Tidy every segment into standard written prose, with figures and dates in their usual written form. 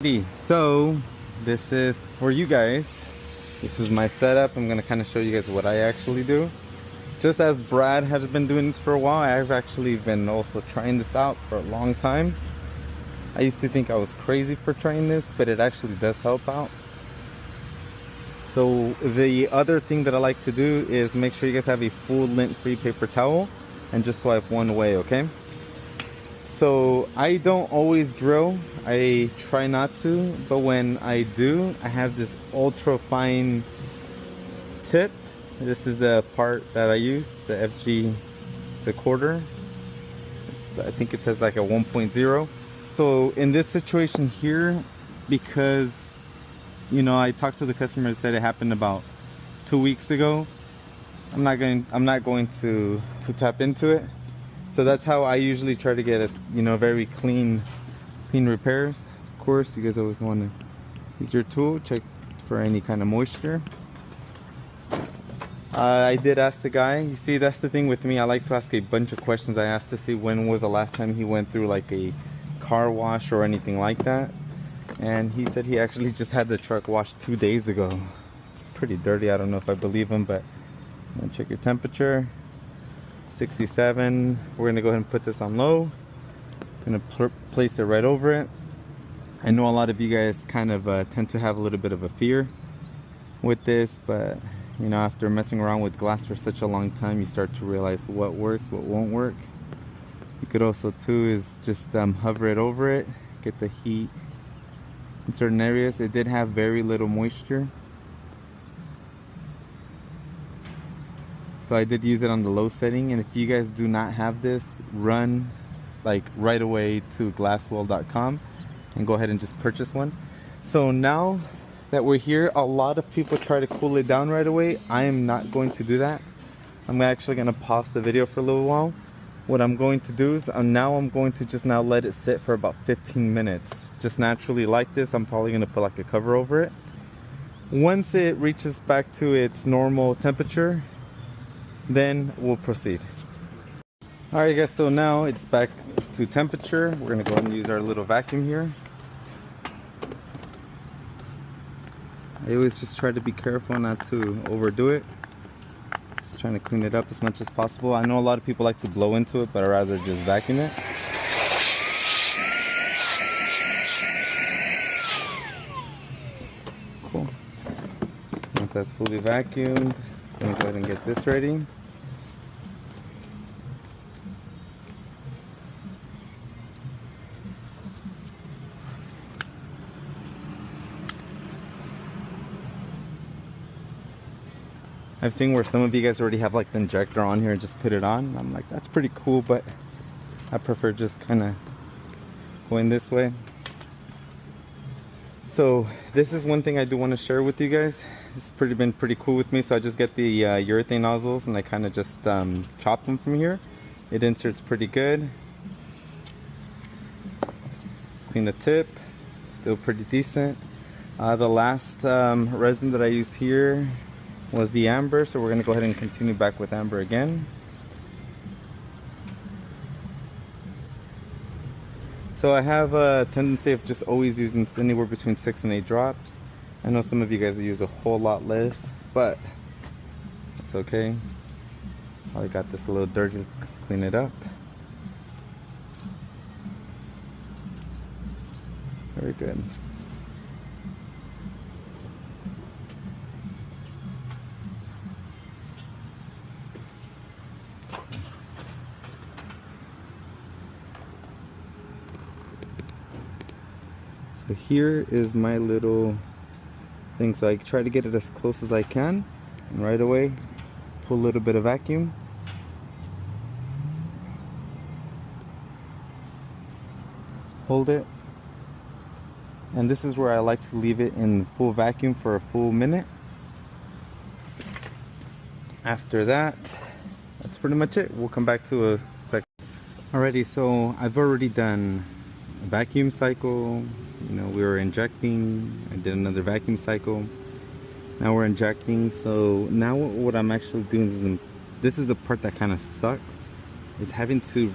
So this is for you guys. This is my setup. I'm gonna kind of show you guys what I actually do. Just as Brad has been doing this for a while, I've actually been also trying this out for a long time. I used to think I was crazy for trying this, but it actually does help out. So the other thing that I like to do is make sure you guys have a full lint-free paper towel and just swipe one way, okay? So I don't always drill, I try not to, but when I do, I have this ultra fine tip. This is the part that I use, the FG, the quarter. I think it says like a 1.0. So in this situation here, because I talked to the customer, said it happened about 2 weeks ago. I'm not going to tap into it. So that's how I usually try to get very clean repairs. Of course, you guys always want to use your tool, check for any kind of moisture. I did ask the guy. You see, that's the thing with me. I like to ask a bunch of questions. I asked to see when was the last time he went through like a car wash or anything like that. And he said he actually just had the truck washed 2 days ago. It's pretty dirty. I don't know if I believe him, but I'm gonna check your temperature. 67. We're gonna go ahead and put this on low. I'm gonna place it right over it. I know a lot of you guys kind of tend to have a little bit of a fear with this, but after messing around with glass for such a long time, you start to realize what works, what won't work. You could also too is just hover it over it, get the heat in certain areas. It did have very little moisture, so I did use it on the low setting. And if you guys do not have this, run like right away to glasswell.com and go ahead and just purchase one. So now that we're here, a lot of people try to cool it down right away. I am not going to do that. I'm actually going to pause the video for a little while. What I'm going to do is I'm going to just now let it sit for about 15 minutes. Just naturally like this. I'm probably going to put like a cover over it. Once it reaches back to its normal temperature, then we'll proceed. Alright guys, so now it's back to temperature. We're gonna go ahead and use our little vacuum here. I always just try to be careful not to overdo it. Just trying to clean it up as much as possible. I know a lot of people like to blow into it, but I'd rather just vacuum it. Cool. Once that's fully vacuumed, I'm gonna go ahead and get this ready. I've seen where some of you guys already have like the injector on here and just put it on. I'm like, that's pretty cool, but I prefer just kind of going this way. So this is one thing I do want to share with you guys. It's been pretty cool with me. So I just get the urethane nozzles and I kind of just chop them from here. It inserts pretty good. Just clean the tip, still pretty decent. The last resin that I use here was the amber, so we're going to go ahead and continue back with amber again. So I have a tendency of just always using anywhere between 6 and 8 drops. I know some of you guys use a whole lot less, but it's okay. Probably got this a little dirty. Let's clean it up. Very good. So here is my little thing. So I try to get it as close as I can, and right away pull a little bit of vacuum. Hold it, and this is where I like to leave it in full vacuum for a full minute. After that, that's pretty much it. We'll come back to a second. Alrighty, so I've already done a vacuum cycle. We were injecting. I did another vacuum cycle. Now we're injecting. So now what I'm actually doing is, this is the part that kind of sucks, is having to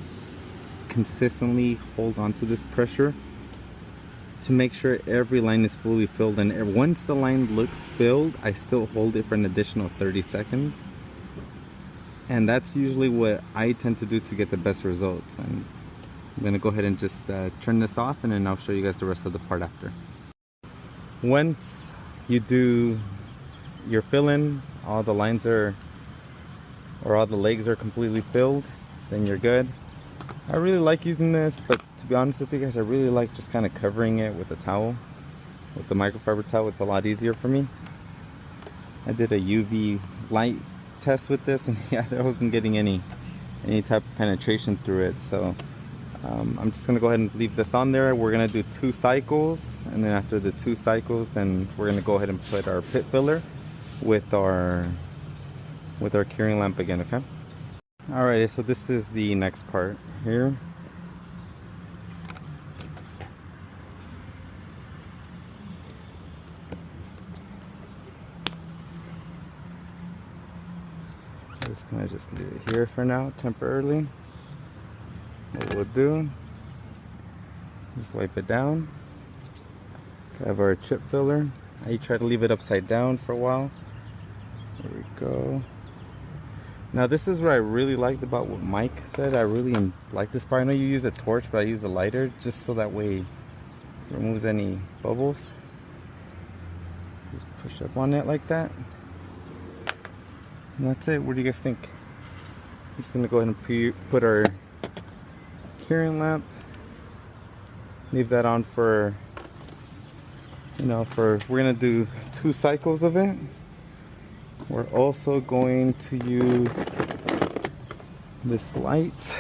consistently hold on to this pressure to make sure every line is fully filled, and once the line looks filled, I still hold it for an additional 30 seconds. And that's usually what I tend to do to get the best results. And I'm gonna go ahead and just turn this off, and then I'll show you guys the rest of the part after. Once you do your fill-in, all the lines are, or all the legs are completely filled, then you're good. I really like using this, but to be honest with you guys, I really like just kind of covering it with a towel. With the microfiber towel, it's a lot easier for me. I did a UV light test with this, and yeah, I wasn't getting any type of penetration through it. So I'm just gonna go ahead and leave this on there. We're gonna do 2 cycles, and then after the 2 cycles, then we're gonna go ahead and put our pit filler with our curing lamp again. Okay. Alrighty, so this is the next part here. Just gonna just leave it here for now temporarily. What we'll do, just wipe it down. Have our chip filler. I try to leave it upside down for a while. There we go. Now this is what I really liked about what Mike said. I really like this part. I know you use a torch, but I use a lighter just so that way it removes any bubbles. Just push up on it like that. And that's it. What do you guys think? I'm just gonna go ahead and put our curing lamp. Leave that on for, we're gonna do 2 cycles of it. We're also going to use this light,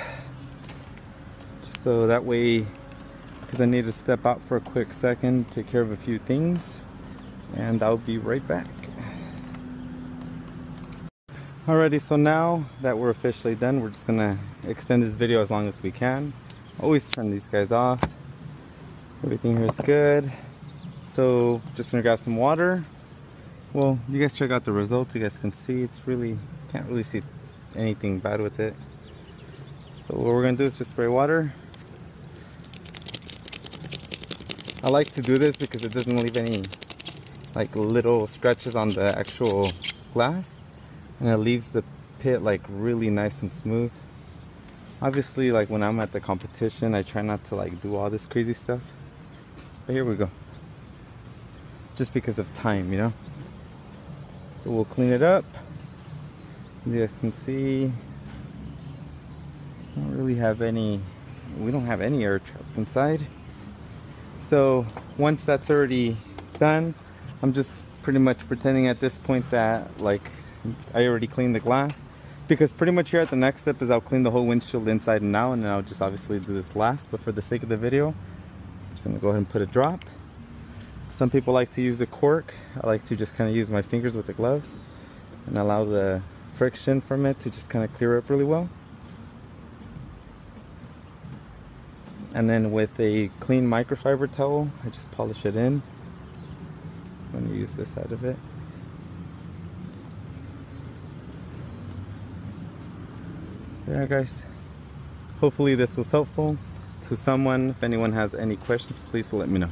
so that way, because I need to step out for a quick second, take care of a few things, and I'll be right back. Alrighty, so now that we're officially done, we're just gonna extend this video as long as we can. Always turn these guys off. Everything here is good. So just gonna grab some water. Well, you guys check out the results. You guys can see it's really, can't really see anything bad with it. So what we're gonna do is just spray water. I like to do this because it doesn't leave any like little scratches on the actual glass, and it leaves the pit like really nice and smooth. Obviously, like when I'm at the competition, I try not to like do all this crazy stuff, but here we go, just because of time, you know. So we'll clean it up. As you guys can see, we don't have any air trapped inside. So once that's already done, I'm just pretty much pretending at this point that like I already cleaned the glass, because pretty much here at the next step is I'll clean the whole windshield inside and out, and then I'll just obviously do this last. But for the sake of the video, I'm just gonna go ahead and put a drop. Some people like to use a cork. I like to just kind of use my fingers with the gloves and allow the friction from it to just kind of clear up really well. And then with a clean microfiber towel, I just polish it in. I'm going to use this side of it. Yeah, guys, hopefully this was helpful to someone. If anyone has any questions, please let me know.